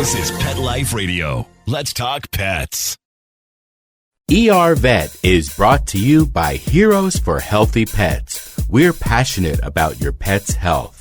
This is Pet Life Radio. Let's talk pets. ER Vet is brought to you by Heroes for Healthy Pets. We're passionate about your pet's health.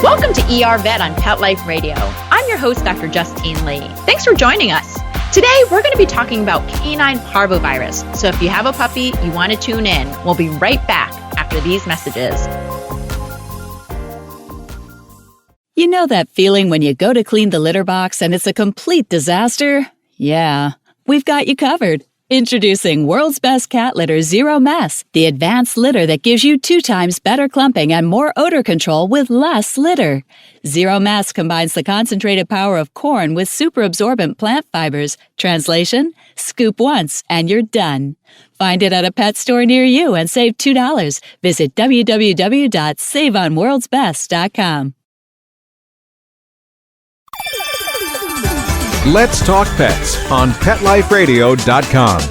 Welcome to ER Vet on Pet Life Radio. I'm your host, Dr. Justine Lee. Thanks for joining us. Today, we're going to be talking about canine parvovirus. So if you have a puppy, you want to tune in. We'll be right back after these messages. You know that feeling when you go to clean the litter box and it's a complete disaster? Yeah, we've got you covered. Introducing World's Best Cat Litter Zero Mess, the advanced litter that gives you 2 times better clumping and more odor control with less litter. Zero Mess combines the concentrated power of corn with super absorbent plant fibers. Translation, scoop once and you're done. Find it at a pet store near you and save $2. Visit www.saveonworldsbest.com. Let's Talk Pets on PetLifeRadio.com.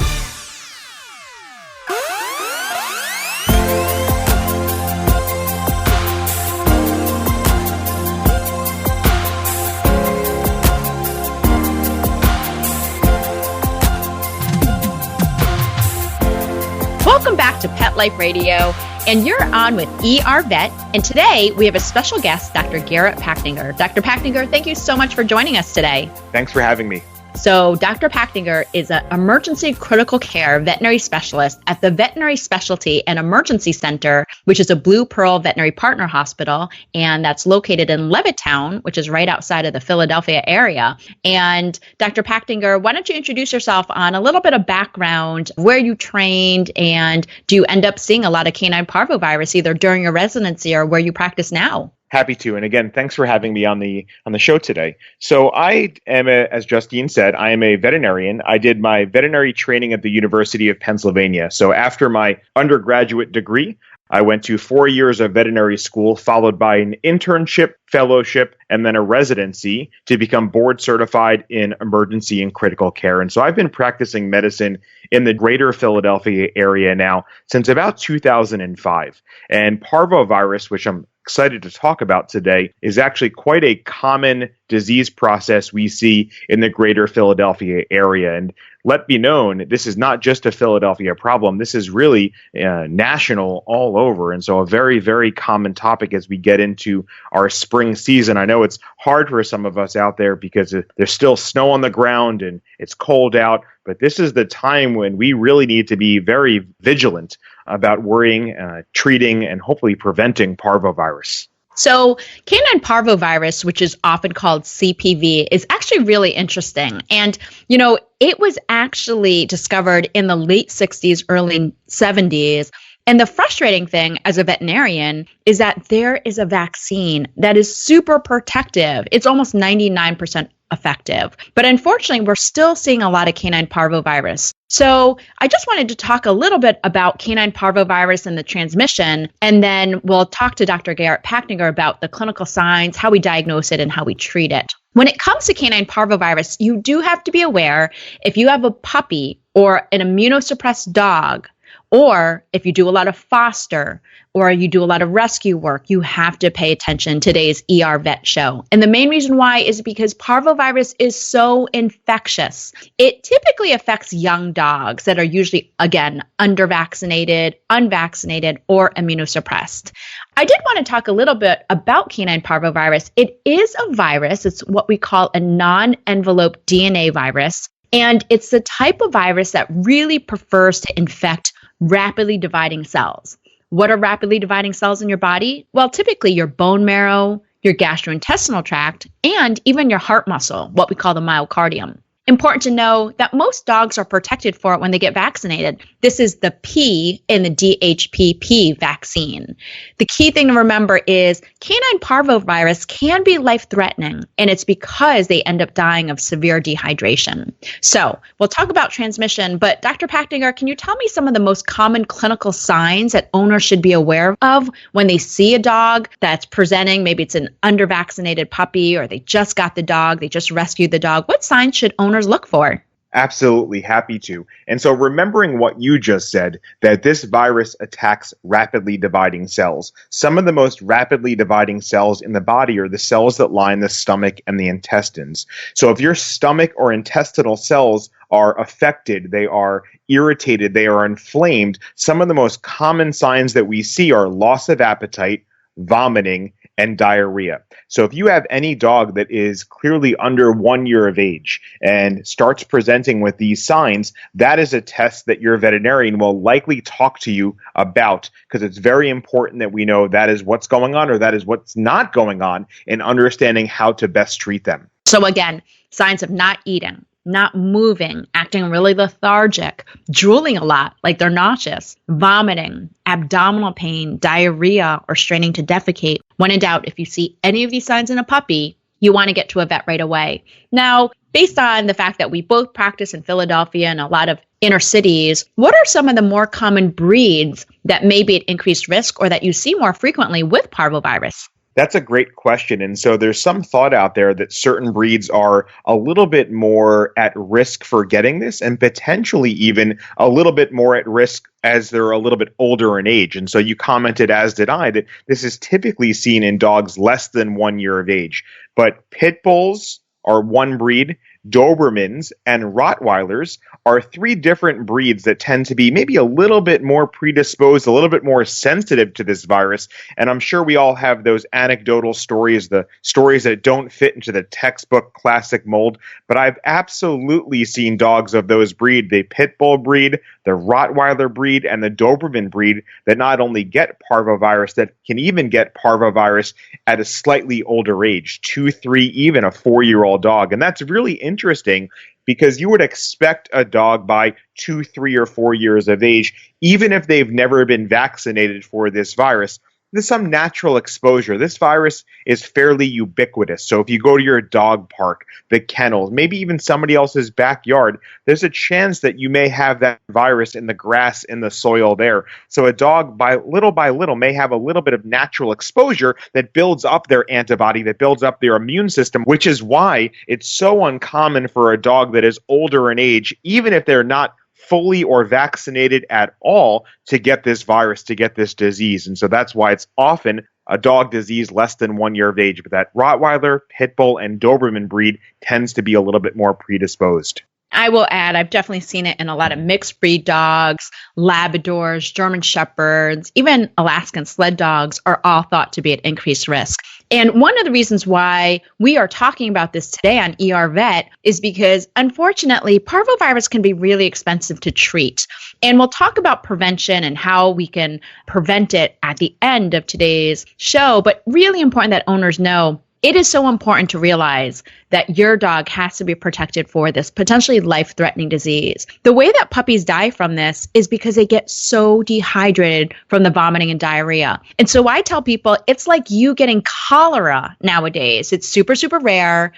Welcome back to Pet Life Radio, and you're on with ER Vet, and today we have a special guest, Dr. Garret Pachtinger. Dr. Pachtinger, thank you so much for joining us today. Thanks for having me. So Dr. Pachtinger is an emergency critical care veterinary specialist at the Veterinary Specialty and Emergency Center, which is a Blue Pearl Veterinary Partner Hospital, and that's located in Levittown, which is right outside of the Philadelphia area. And Dr. Pachtinger, why don't you introduce yourself on a little bit of background, where you trained, and do you end up seeing a lot of canine parvovirus either during your residency or where you practice now? Happy to. And again, thanks for having me on the show today. So I am, as Justine said, I am a veterinarian. I did my veterinary training at the University of Pennsylvania. So after my undergraduate degree, I went to 4 years of veterinary school, followed by an internship, fellowship, and then a residency to become board certified in emergency and critical care. And so I've been practicing medicine in the greater Philadelphia area now since about 2005. And parvovirus, which I'm excited to talk about today, is actually quite a common disease process we see in the greater Philadelphia area. And let be known, this is not just a Philadelphia problem. This is really national all over. And so a very, very common topic as we get into our spring season. I know it's hard for some of us out there because there's still snow on the ground and it's cold out, but this is the time when we really need to be very vigilant about worrying, treating, and hopefully preventing parvovirus. So canine parvovirus, which is often called CPV, is actually really interesting. And, you know, it was actually discovered in the late 60s, early 70s. And the frustrating thing as a veterinarian is that there is a vaccine that is super protective. It's almost 99% effective. But unfortunately, we're still seeing a lot of canine parvovirus. So I just wanted to talk a little bit about canine parvovirus and the transmission, and then we'll talk to Dr. Garret Pachtinger about the clinical signs, how we diagnose it, and how we treat it. When it comes to canine parvovirus, you do have to be aware if you have a puppy or an immunosuppressed dog, or if you do a lot of foster or you do a lot of rescue work, you have to pay attention to today's ER Vet show. And the main reason why is because parvovirus is so infectious. It typically affects young dogs that are usually, again, undervaccinated, unvaccinated, or immunosuppressed. I did want to talk a little bit about canine parvovirus. It is a virus. It's what we call a non-enveloped DNA virus. And it's the type of virus that really prefers to infect rapidly dividing cells. What are rapidly dividing cells in your body? Well, typically your bone marrow, your gastrointestinal tract, and even your heart muscle, what we call the myocardium. Important to know that most dogs are protected for it when they get vaccinated. This is the P in the DHPP vaccine. The key thing to remember is canine parvovirus can be life-threatening, and it's because they end up dying of severe dehydration. So we'll talk about transmission, but Dr. Pachtinger, can you tell me some of the most common clinical signs that owners should be aware of when they see a dog that's presenting? Maybe it's an under-vaccinated puppy, or they just got the dog, they just rescued the dog. What signs should owners look for? Absolutely, happy to. And so remembering what you just said, that this virus attacks rapidly dividing cells. Some of the most rapidly dividing cells in the body are the cells that line the stomach and the intestines. So if your stomach or intestinal cells are affected, they are irritated, they are inflamed, some of the most common signs that we see are loss of appetite, vomiting, and diarrhea. So if you have any dog that is clearly under 1 year of age and starts presenting with these signs, that is a test that your veterinarian will likely talk to you about, because it's very important that we know that is what's going on or that is what's not going on, in understanding how to best treat them. So again, signs of not eating, not moving, acting really lethargic, drooling a lot, like they're nauseous, vomiting, abdominal pain, diarrhea, or straining to defecate. When in doubt, if you see any of these signs in a puppy, you want to get to a vet right away. Now, based on the fact that we both practice in Philadelphia and a lot of inner cities, what are some of the more common breeds that may be at increased risk or that you see more frequently with parvovirus? That's a great question. And so there's some thought out there that certain breeds are a little bit more at risk for getting this, and potentially even a little bit more at risk as they're a little bit older in age. And so you commented, as did I, that this is typically seen in dogs less than 1 year of age. But pit bulls are one breed, Dobermans and Rottweilers are three different breeds that tend to be maybe a little bit more predisposed, a little bit more sensitive to this virus. And I'm sure we all have those anecdotal stories, the stories that don't fit into the textbook classic mold. But I've absolutely seen dogs of those breed, the pit bull breed, the Rottweiler breed, and the Doberman breed, that not only get parvovirus, that can even get parvovirus at a slightly older age, 2, 3, even a 4-year-old dog. And that's really interesting, because you would expect a dog by 2, 3, or 4 years of age, even if they've never been vaccinated for this virus, there's some natural exposure. This virus is fairly ubiquitous. So if you go to your dog park, the kennels, maybe even somebody else's backyard, there's a chance that you may have that virus in the grass, in the soil there. So a dog, by little, may have a little bit of natural exposure that builds up their antibody, that builds up their immune system, which is why it's so uncommon for a dog that is older in age, even if they're not fully or vaccinated at all, to get this virus, to get this disease. And so that's why it's often a dog disease less than 1 year of age. But that Rottweiler, Pit Bull, and Doberman breed tends to be a little bit more predisposed. I will add, I've definitely seen it in a lot of mixed breed dogs, Labradors, German Shepherds, even Alaskan sled dogs are all thought to be at increased risk. And one of the reasons why we are talking about this today on ER Vet is because, unfortunately, parvovirus can be really expensive to treat. And we'll talk about prevention and how we can prevent it at the end of today's show. But really important that owners know, it is so important to realize that your dog has to be protected for this potentially life-threatening disease. The way that puppies die from this is because they get so dehydrated from the vomiting and diarrhea. And so I tell people, it's like you getting cholera nowadays. It's super, super rare.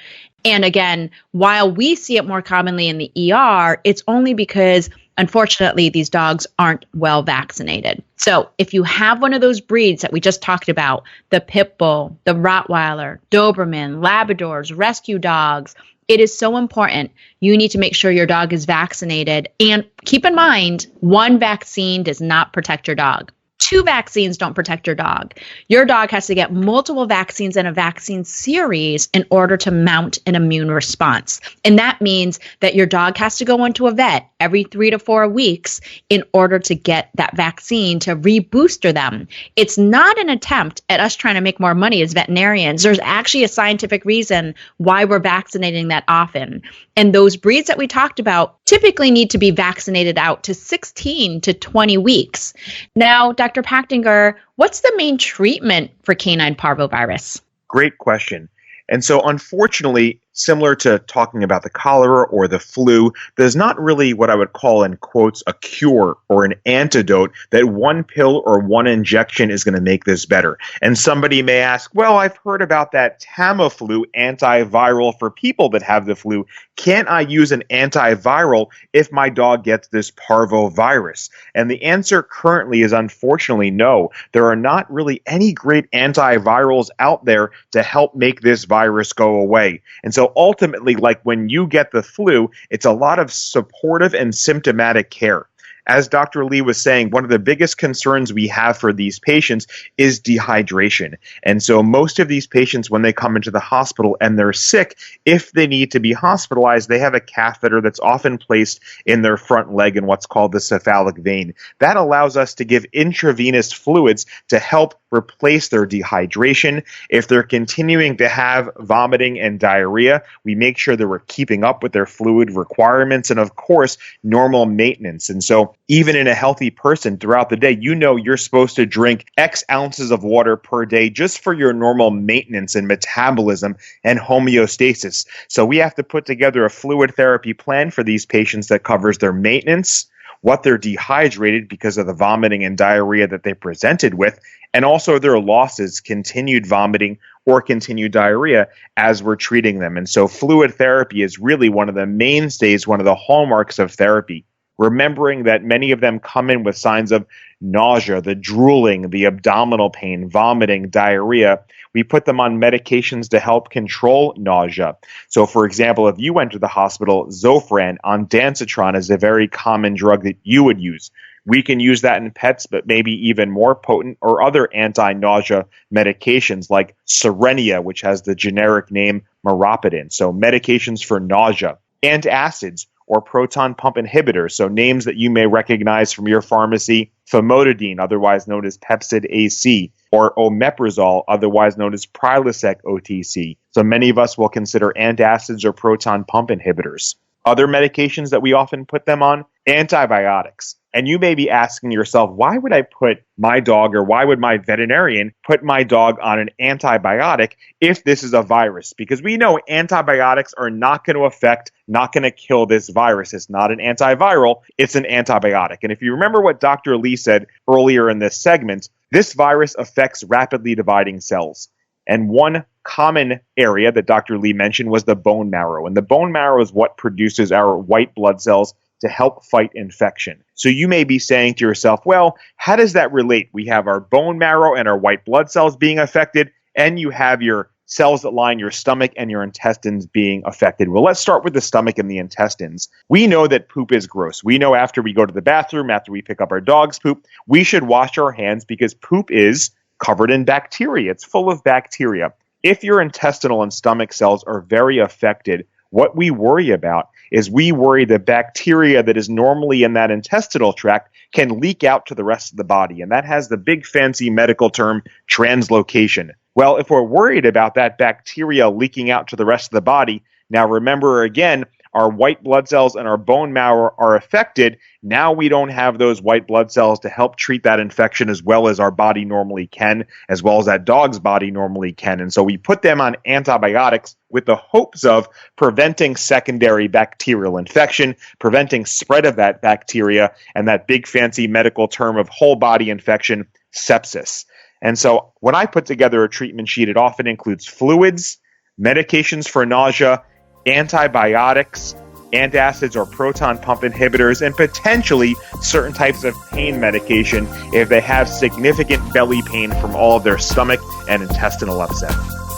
And again, while we see it more commonly in the ER, it's only because, unfortunately, these dogs aren't well vaccinated. So if you have one of those breeds that we just talked about, the Pit Bull, the Rottweiler, Doberman, Labradors, rescue dogs, it is so important. You need to make sure your dog is vaccinated. And keep in mind, one vaccine does not protect your dog. 2 vaccines don't protect your dog. Your dog has to get multiple vaccines in a vaccine series in order to mount an immune response. And that means that your dog has to go into a vet every 3 to 4 weeks in order to get that vaccine to rebooster them. It's not an attempt at us trying to make more money as veterinarians. There's actually a scientific reason why we're vaccinating that often. And those breeds that we talked about typically need to be vaccinated out to 16 to 20 weeks. Now, Dr. Pachtinger, what's the main treatment for canine parvovirus? Great question. And so, unfortunately, similar to talking about the cholera or the flu, there's not really what I would call, in quotes, a cure or an antidote that one pill or one injection is going to make this better. And somebody may ask, well, I've heard about that Tamiflu antiviral for people that have the flu. Can't I use an antiviral if my dog gets this parvovirus? And the answer currently is unfortunately no. There are not really any great antivirals out there to help make this virus go away. And so ultimately, like when you get the flu, it's a lot of supportive and symptomatic care. As Dr. Lee was saying, one of the biggest concerns we have for these patients is dehydration. And so most of these patients, when they come into the hospital and they're sick, if they need to be hospitalized, they have a catheter that's often placed in their front leg in what's called the cephalic vein. That allows us to give intravenous fluids to help replace their dehydration. If they're continuing to have vomiting and diarrhea, we make sure that we're keeping up with their fluid requirements and, of course, normal maintenance. And so even in a healthy person throughout the day, you know you're supposed to drink X ounces of water per day just for your normal maintenance and metabolism and homeostasis. So we have to put together a fluid therapy plan for these patients that covers their maintenance, what they're dehydrated because of the vomiting and diarrhea that they presented with, and also their losses, continued vomiting or continued diarrhea as we're treating them. And so fluid therapy is really one of the mainstays, one of the hallmarks of therapy. Remembering that many of them come in with signs of nausea, the drooling, the abdominal pain, vomiting, diarrhea. We put them on medications to help control nausea. So, for example, if you went to the hospital, Zofran, ondansetron is a very common drug that you would use. We can use that in pets, but maybe even more potent or other anti-nausea medications like Cerenia, which has the generic name meropenem. So medications for nausea. Antacids, or proton pump inhibitors, so names that you may recognize from your pharmacy, famotidine, otherwise known as Pepcid AC, or omeprazole, otherwise known as Prilosec OTC. So many of us will consider antacids or proton pump inhibitors. Other medications that we often put them on, antibiotics. And you may be asking yourself, why would I put my dog, or why would my veterinarian put my dog on an antibiotic if this is a virus? Because we know antibiotics are not going to affect, not going to kill this virus. It's not an antiviral, it's an antibiotic. And if you remember what Dr. Lee said earlier in this segment, this virus affects rapidly dividing cells. And one common area that Dr. Lee mentioned was the bone marrow. And the bone marrow is what produces our white blood cells to help fight infection. So you may be saying to yourself, well, how does that relate? We have our bone marrow and our white blood cells being affected, and you have your cells that line your stomach and your intestines being affected. Well, let's start with the stomach and the intestines. We know that poop is gross. We know after we go to the bathroom, after we pick up our dog's poop, we should wash our hands because poop is covered in bacteria. It's full of bacteria. If your intestinal and stomach cells are very affected, what we worry about is we worry the bacteria that is normally in that intestinal tract can leak out to the rest of the body. And that has the big fancy medical term translocation. Well, if we're worried about that bacteria leaking out to the rest of the body, now remember again, our white blood cells and our bone marrow are affected. Now we don't have those white blood cells to help treat that infection as well as our body normally can, as well as that dog's body normally can. And so we put them on antibiotics with the hopes of preventing secondary bacterial infection, preventing spread of that bacteria, and that big fancy medical term of whole body infection, sepsis. And so when I put together a treatment sheet, it often includes fluids, medications for nausea, antibiotics, antacids or proton pump inhibitors, and potentially certain types of pain medication if they have significant belly pain from all of their stomach and intestinal upset.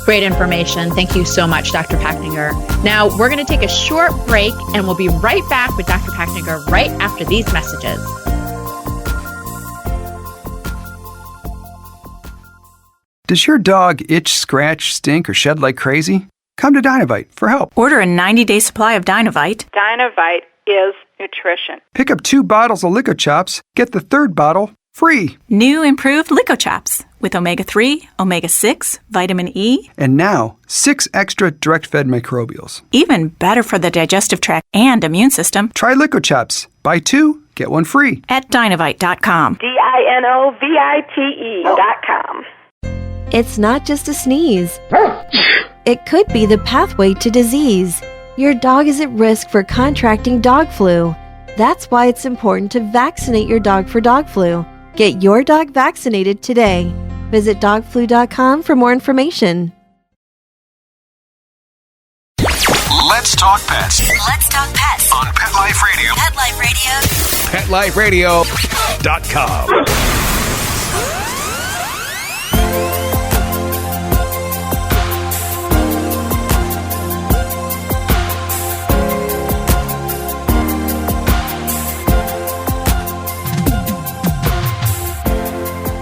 Great information. Thank you so much, Dr. Pachtinger. Now, we're going to take a short break, and we'll be right back with Dr. Pachtinger right after these messages. Does your dog itch, scratch, stink, or shed like crazy? Come to DynaVite for help. Order a 90-day supply of DynaVite. DynaVite is nutrition. Pick up 2 bottles of LicoChops. Get the 3rd bottle free. New improved LicoChops with omega-3, omega-6, vitamin E. And now, 6 extra direct-fed microbials. Even better for the digestive tract and immune system. Try LicoChops. Buy 2, get 1 free. At Dynovite.com. DINOVITE.com. It's not just a sneeze. It could be the pathway to disease. Your dog is at risk for contracting dog flu. That's why it's important to vaccinate your dog for dog flu. Get your dog vaccinated today. Visit dogflu.com for more information. Let's talk pets. Let's talk pets On Pet Life Radio. Pet Life PetLifeRadio.com. Radio.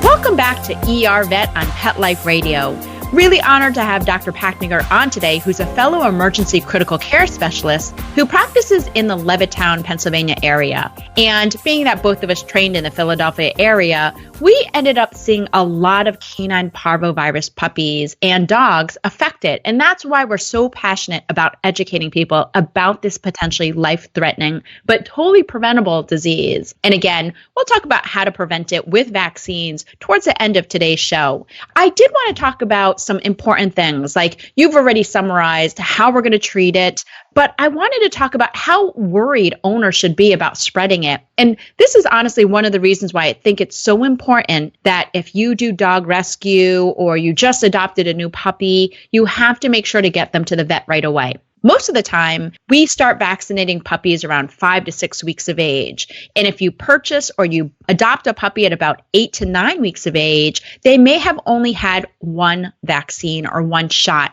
Welcome back to ER Vet on Pet Life Radio. Really honored to have Dr. Pachtinger on today, who's a fellow emergency critical care specialist who practices in the Levittown, Pennsylvania area. And being that both of us trained in the Philadelphia area, we ended up seeing a lot of canine parvovirus puppies and dogs affected. And that's why we're so passionate about educating people about this potentially life-threatening but totally preventable disease. And again, we'll talk about how to prevent it with vaccines towards the end of today's show. I did want to talk about some important things, like you've already summarized how we're going to treat it, but I wanted to talk about how worried owners should be about spreading it. And this is honestly one of the reasons why I think it's so important that if you do dog rescue or you just adopted a new puppy, you have to make sure to get them to the vet right away. Most of the time, we start vaccinating puppies around 5 to 6 weeks of age. And if you purchase or you adopt a puppy at about 8 to 9 weeks of age, they may have only had one vaccine or one shot.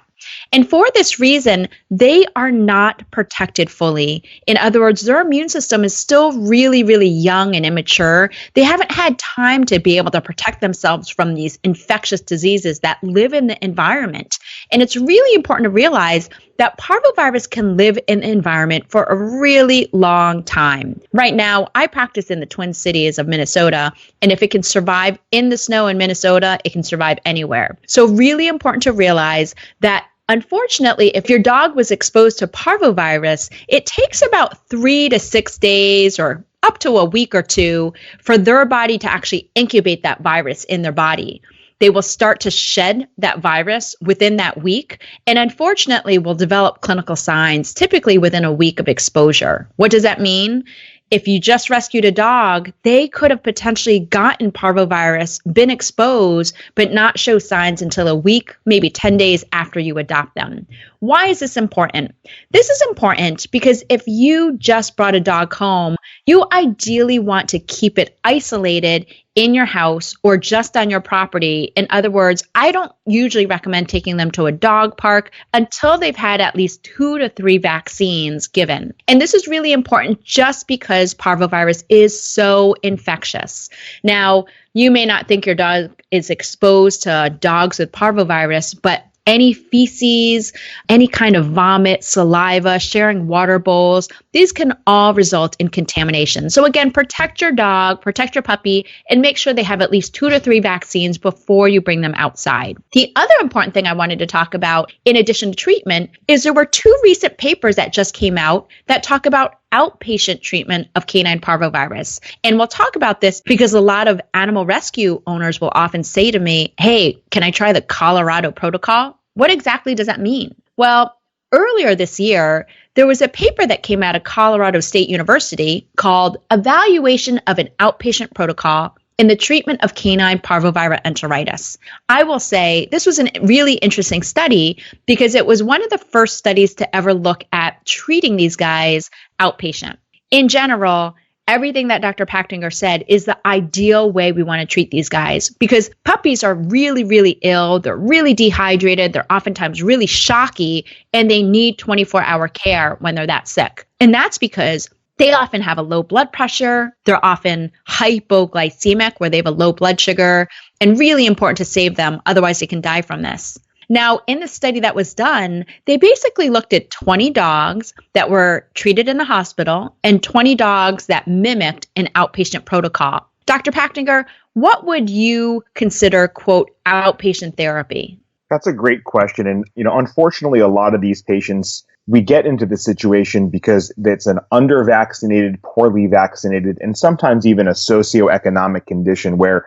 And for this reason, they are not protected fully. In other words, their immune system is still really, really young and immature. They haven't had time to be able to protect themselves from these infectious diseases that live in the environment. And it's really important to realize that parvovirus can live in the environment for a really long time. Right now, I practice in the Twin Cities of Minnesota, and if it can survive in the snow in Minnesota, it can survive anywhere. So really important to realize that unfortunately, if your dog was exposed to parvovirus, it takes about 3 to 6 days or up to a week or two for their body to actually incubate that virus in their body. They will start to shed that virus within that week, and unfortunately will develop clinical signs typically within a week of exposure. What does that mean? If you just rescued a dog, they could have potentially gotten parvovirus, been exposed, but not show signs until a week, maybe 10 days after you adopt them. Why is this important? This is important because if you just brought a dog home, you ideally want to keep it isolated in your house or just on your property. In other words, I don't usually recommend taking them to a dog park until they've had at least 2 to 3 vaccines given. And this is really important just because parvovirus is so infectious. Now, you may not think your dog is exposed to dogs with parvovirus, but any feces, any kind of vomit, saliva, sharing water bowls, these can all result in contamination. So again, protect your dog, protect your puppy, and make sure they have at least 2 to 3 vaccines before you bring them outside. The other important thing I wanted to talk about, in addition to treatment, is there were 2 recent papers that just came out that talk about outpatient treatment of canine parvovirus. And we'll talk about this because a lot of animal rescue owners will often say to me, hey, can I try the Colorado protocol? What exactly does that mean? Well, earlier this year, there was a paper that came out of Colorado State University called Evaluation of an Outpatient Protocol in the Treatment of Canine Parvovirus Enteritis. I will say this was a really interesting study because it was one of the first studies to ever look at treating these guys outpatient. In general, everything that Dr. Pachtinger said is the ideal way we want to treat these guys because puppies are really, really ill. They're really dehydrated. They're oftentimes really shocky, and they need 24-hour care when they're that sick. And that's because they often have a low blood pressure. They're often hypoglycemic, where they have a low blood sugar, and really important to save them. Otherwise, they can die from this. Now, in the study that was done, they basically looked at 20 dogs that were treated in the hospital and 20 dogs that mimicked an outpatient protocol. Dr. Pachtinger, what would you consider, quote, outpatient therapy? That's a great question. And, unfortunately, a lot of these patients we get into the situation because it's an under-vaccinated, poorly vaccinated, and sometimes even a socioeconomic condition where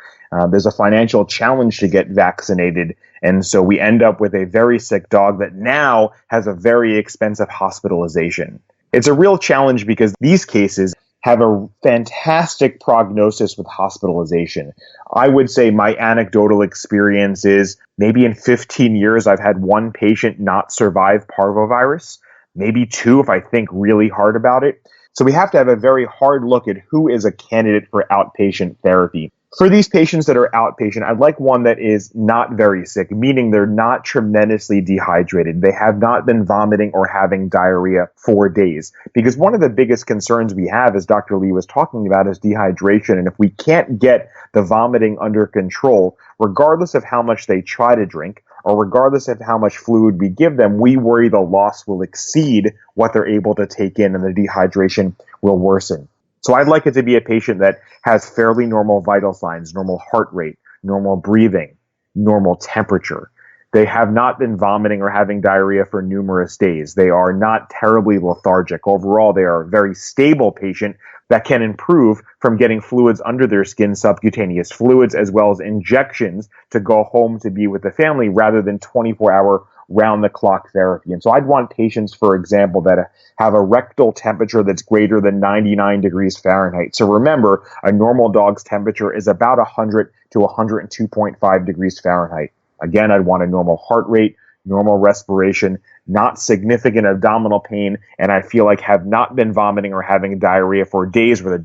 there's a financial challenge to get vaccinated. And so we end up with a very sick dog that now has a very expensive hospitalization. It's a real challenge because these cases have a fantastic prognosis with hospitalization. I would say my anecdotal experience is maybe in 15 years, I've had one patient not survive parvovirus, maybe two if I think really hard about it. So we have to have a very hard look at who is a candidate for outpatient therapy. For these patients that are outpatient, I'd like one that is not very sick, meaning they're not tremendously dehydrated. They have not been vomiting or having diarrhea for days. Because one of the biggest concerns we have, as Dr. Lee was talking about, is dehydration. And if we can't get the vomiting under control, regardless of how much they try to drink, or regardless of how much fluid we give them, we worry the loss will exceed what they're able to take in and the dehydration will worsen. So I'd like it to be a patient that has fairly normal vital signs, normal heart rate, normal breathing, normal temperature. They have not been vomiting or having diarrhea for numerous days. They are not terribly lethargic. Overall, they are a very stable patient that can improve from getting fluids under their skin, subcutaneous fluids, as well as injections to go home to be with the family rather than 24-hour round-the-clock therapy. And so I'd want patients, for example, that have a rectal temperature that's greater than 99 degrees Fahrenheit. So remember, a normal dog's temperature is about 100 to 102.5 degrees Fahrenheit. Again, I'd want a normal heart rate, normal respiration, not significant abdominal pain, and I feel like have not been vomiting or having diarrhea for days where the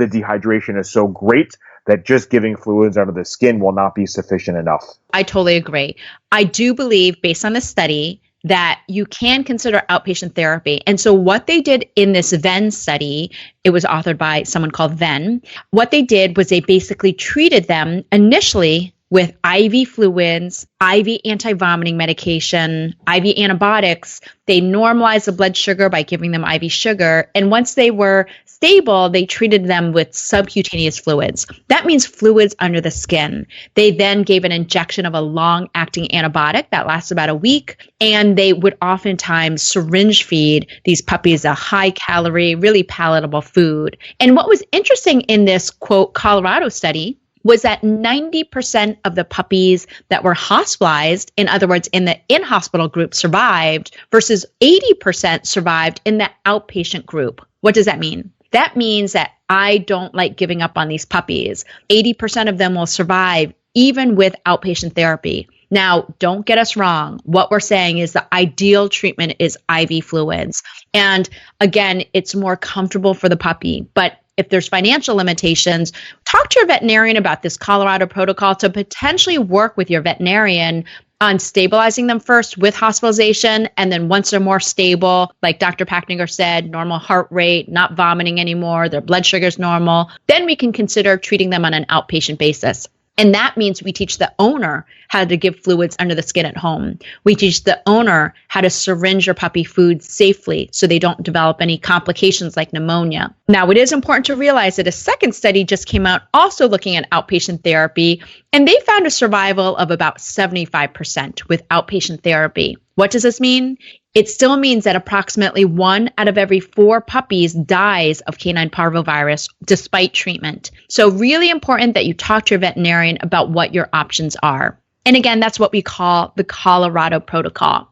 dehydration is so great that just giving fluids under the skin will not be sufficient enough. I totally agree. I do believe, based on the study, that you can consider outpatient therapy. And so what they did in this VEN study, it was authored by someone called VEN. What they did was they basically treated them initially with IV fluids, IV anti-vomiting medication, IV antibiotics. They normalized the blood sugar by giving them IV sugar. And once they were stable, they treated them with subcutaneous fluids. That means fluids under the skin. They then gave an injection of a long-acting antibiotic that lasts about a week. And they would oftentimes syringe feed these puppies a high-calorie, really palatable food. And what was interesting in this, quote, Colorado study was that 90% of the puppies that were hospitalized, in other words, in the in-hospital group, survived versus 80% survived in the outpatient group. What does that mean? That means that I don't like giving up on these puppies. 80% of them will survive even with outpatient therapy. Now, don't get us wrong. What we're saying is the ideal treatment is IV fluids. And again, it's more comfortable for the puppy. But if there's financial limitations, talk to your veterinarian about this Colorado protocol to potentially work with your veterinarian on stabilizing them first with hospitalization. And then once they're more stable, like Dr. Pachtinger said, normal heart rate, not vomiting anymore, their blood sugar's normal, then we can consider treating them on an outpatient basis. And that means we teach the owner how to give fluids under the skin at home. We teach the owner how to syringe your puppy food safely so they don't develop any complications like pneumonia. Now, it is important to realize that a second study just came out also looking at outpatient therapy, and they found a survival of about 75% with outpatient therapy. What does this mean? It still means that approximately 1 out of every 4 puppies dies of canine parvovirus despite treatment. So really important that you talk to your veterinarian about what your options are. And again, that's what we call the Colorado protocol.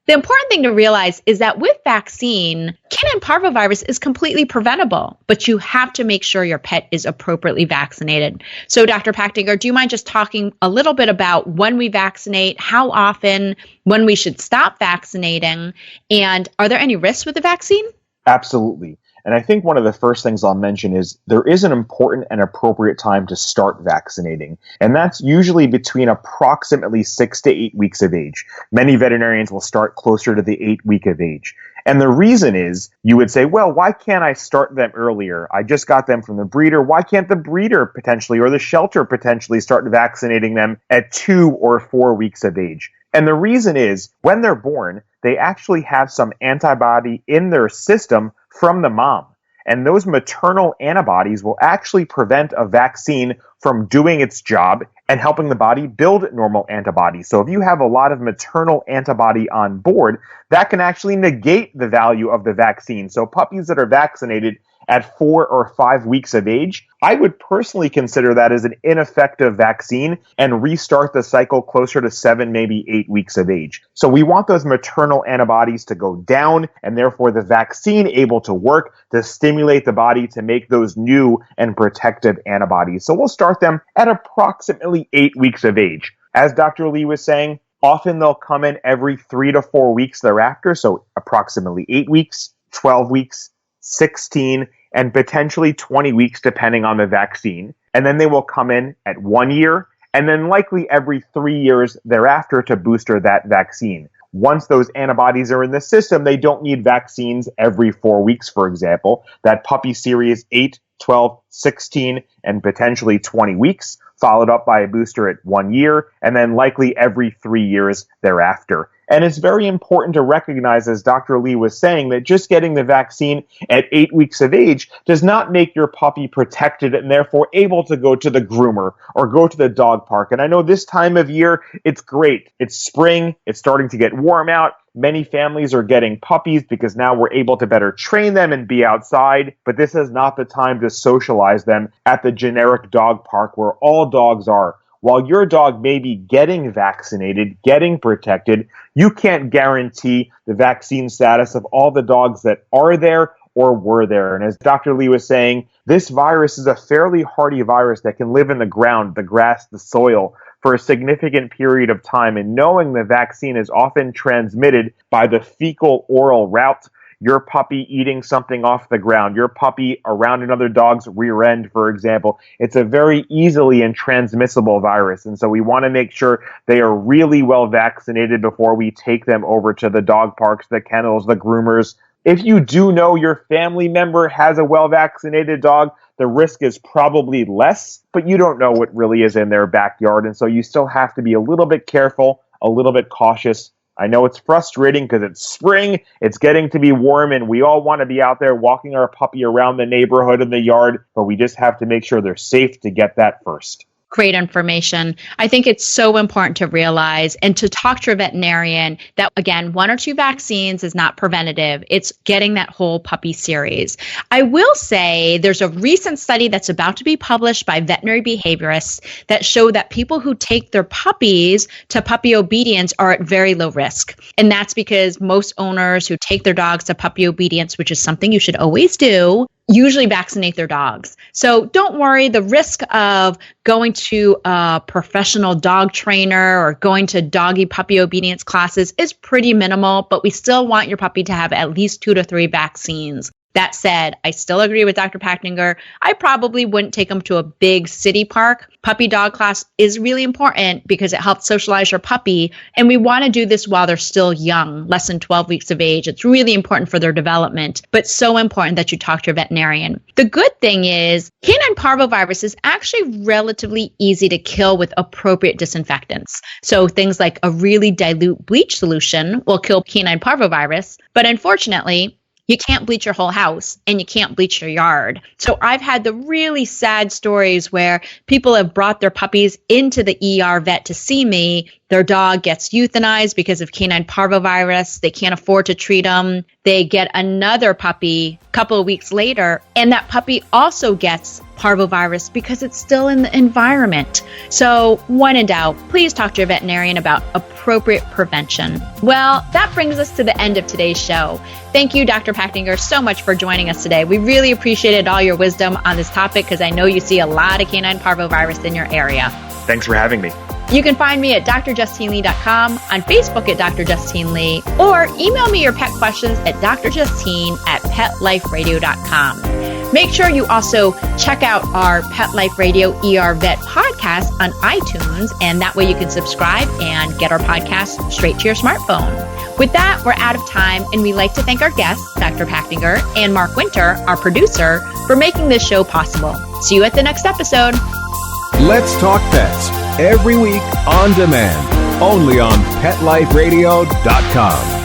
The important thing to realize is that with vaccine, canine parvovirus is completely preventable, but you have to make sure your pet is appropriately vaccinated. So Dr. Pachtinger, do you mind just talking a little bit about when we vaccinate, how often, when we should stop vaccinating, and are there any risks with the vaccine? Absolutely. And I think one of the first things I'll mention is there is an important and appropriate time to start vaccinating. And that's usually between approximately 6 to 8 weeks of age. Many veterinarians will start closer to the 8-week of age. And the reason is, you would say, well, why can't I start them earlier? I just got them from the breeder. Why can't the breeder potentially or the shelter potentially start vaccinating them at 2 or 4 weeks of age? And the reason is, when they're born, they actually have some antibody in their system from the mom. And those maternal antibodies will actually prevent a vaccine from doing its job and helping the body build normal antibodies. So if you have a lot of maternal antibody on board, that can actually negate the value of the vaccine. So puppies that are vaccinated at 4 or 5 weeks of age, I would personally consider that as an ineffective vaccine and restart the cycle closer to 7, maybe 8 weeks of age. So we want those maternal antibodies to go down and therefore the vaccine able to work to stimulate the body to make those new and protective antibodies. So we'll start them at approximately 8 weeks of age. As Dr. Lee was saying, often they'll come in every 3 to 4 weeks thereafter, so approximately 8 weeks, 12 weeks, 16, and potentially 20 weeks depending on the vaccine. And then they will come in at 1 year, and then likely every 3 years thereafter to booster that vaccine. Once those antibodies are in the system, they don't need vaccines every 4 weeks, for example. That puppy series 8, 12, 16, and potentially 20 weeks, followed up by a booster at 1 year, and then likely every 3 years thereafter. And it's very important to recognize, as Dr. Lee was saying, that just getting the vaccine at 8 weeks of age does not make your puppy protected and therefore able to go to the groomer or go to the dog park. And I know this time of year, it's great. It's spring. It's starting to get warm out. Many families are getting puppies because now we're able to better train them and be outside, but this is not the time to socialize them at the generic dog park where all dogs are. While your dog may be getting vaccinated, getting protected, you can't guarantee the vaccine status of all the dogs that are there or were there. And as Dr. Lee was saying, this virus is a fairly hardy virus that can live in the ground, the grass, the soil for a significant period of time. And knowing the vaccine is often transmitted by the fecal-oral route, your puppy eating something off the ground, your puppy around another dog's rear end, for example. It's a very easily and transmissible virus. And so we want to make sure they are really well vaccinated before we take them over to the dog parks, the kennels, the groomers. If you do know your family member has a well-vaccinated dog, the risk is probably less, but you don't know what really is in their backyard. And so you still have to be a little bit careful, a little bit cautious. I know it's frustrating because it's spring, it's getting to be warm, and we all want to be out there walking our puppy around the neighborhood and the yard, but we just have to make sure they're safe to get that first. Great information. I think it's so important to realize and to talk to a veterinarian that, again, 1 or 2 vaccines is not preventative. It's getting that whole puppy series. I will say there's a recent study that's about to be published by veterinary behaviorists that show that people who take their puppies to puppy obedience are at very low risk. And that's because most owners who take their dogs to puppy obedience, which is something you should always do, usually vaccinate their dogs. So don't worry, the risk of going to a professional dog trainer or going to doggy puppy obedience classes is pretty minimal, but we still want your puppy to have at least 2 to 3 vaccines. That said, I still agree with Dr. Pachtinger. I probably wouldn't take them to a big city park. Puppy dog class is really important because it helps socialize your puppy. And we want to do this while they're still young, less than 12 weeks of age. It's really important for their development, but so important that you talk to a veterinarian. The good thing is canine parvovirus is actually relatively easy to kill with appropriate disinfectants. So things like a really dilute bleach solution will kill canine parvovirus, but unfortunately, you can't bleach your whole house and you can't bleach your yard. So I've had the really sad stories where people have brought their puppies into the ER vet to see me. Their dog gets euthanized because of canine parvovirus. They can't afford to treat them. They get another puppy a couple of weeks later, and that puppy also gets parvovirus because it's still in the environment. So when in doubt, please talk to your veterinarian about appropriate prevention. Well, that brings us to the end of today's show. Thank you, Dr. Pachtinger, so much for joining us today. We really appreciated all your wisdom on this topic because I know you see a lot of canine parvovirus in your area. Thanks for having me. You can find me at drjustinelee.com, on Facebook at Dr. Justine Lee, or email me your pet questions at drjustine@petliferadio.com. Make sure you also check out our Pet Life Radio ER Vet podcast on iTunes, and that way you can subscribe and get our podcast straight to your smartphone. With that, we're out of time, and we'd like to thank our guests, Dr. Pachtinger and Mark Winter, our producer, for making this show possible. See you at the next episode. Let's Talk Pets, every week on demand, only on PetLifeRadio.com.